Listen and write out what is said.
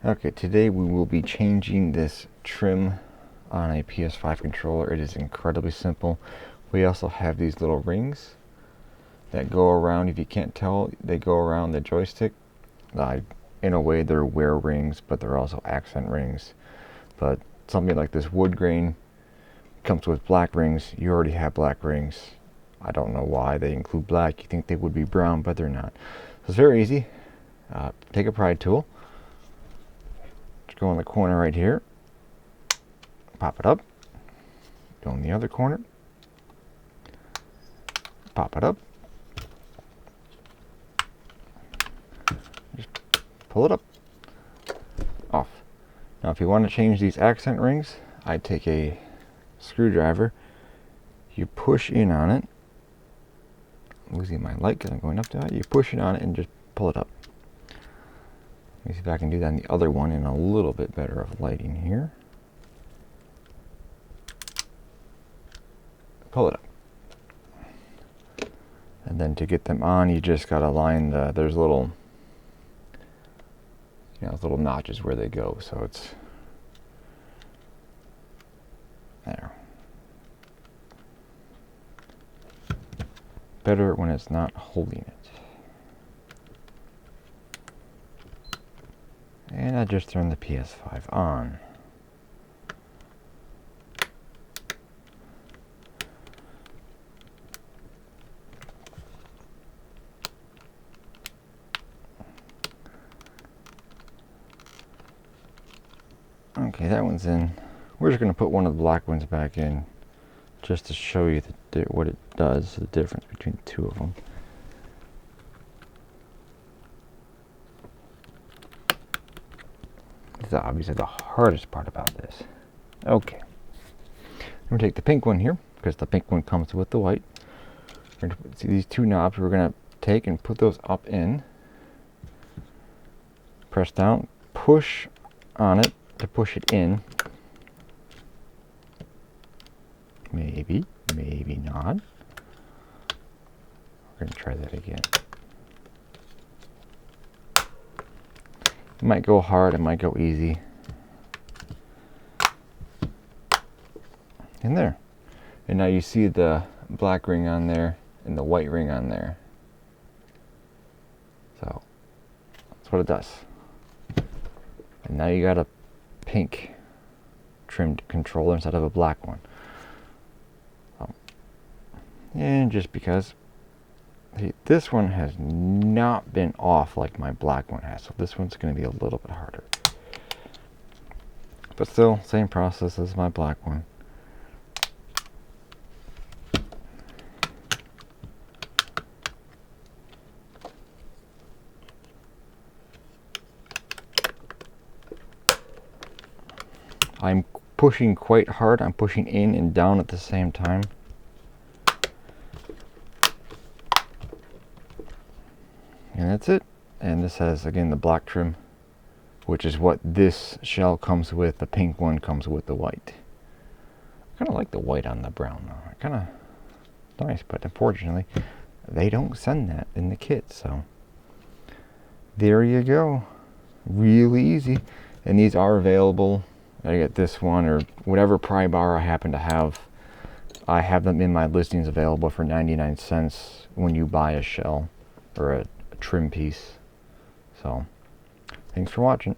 Okay, today we will be changing this trim on a PS5 controller. It is incredibly simple. We also have these little rings that go around. If you can't tell, they go around the joystick. In a way, they're wear rings, but they're also accent rings. But something like this wood grain comes with black rings. You already have black rings. I don't know why they include black. You think they would be brown, but they're not. So it's very easy. Take a pry tool. Just go in the corner right here. Pop it up. Go in the other corner. Pop it up. Just pull it up. Off. Now if you want to change these accent rings, I'd take a screwdriver. You push in on it. I'm losing my light because I'm going up to it. You push it on it and just pull it up. Let me see if I can do that on the other one in a little bit better of lighting here. Pull it up. And then to get them on, you just gotta line there's little, little notches where they go. So it's there. Better when it's not holding it. And I just turned the PS5 on. Okay, that one's in. We're just going to put one of the black ones back in just to show you what it does, the difference between the two of them. This is obviously the hardest part about this. Okay. I'm going to take the pink one here, because the pink one comes with the white. We're going to see these two knobs. We're going to take and put those up in. Press down, push on it to push it in. Maybe, maybe not. We're going to try that again. It might go hard, it might go easy. In there. And now you see the black ring on there and the white ring on there. So that's what it does. And now you got a pink trimmed controller instead of a black one. And just because this one has not been off like my black one has, so this one's going to be a little bit harder. But still, same process as my black one. I'm pushing quite hard. I'm pushing in and down at the same time. And that's it. And this has, again, the black trim, which is what this shell comes with. The pink one comes with the white. I kind of like the white on the brown, though. Kind of nice, but unfortunately, they don't send that in the kit. So there you go. Really easy. And these are available. I get this one or whatever pry bar I happen to have. I have them in my listings available for 99 cents when you buy a shell or a trim piece. So thanks for watching.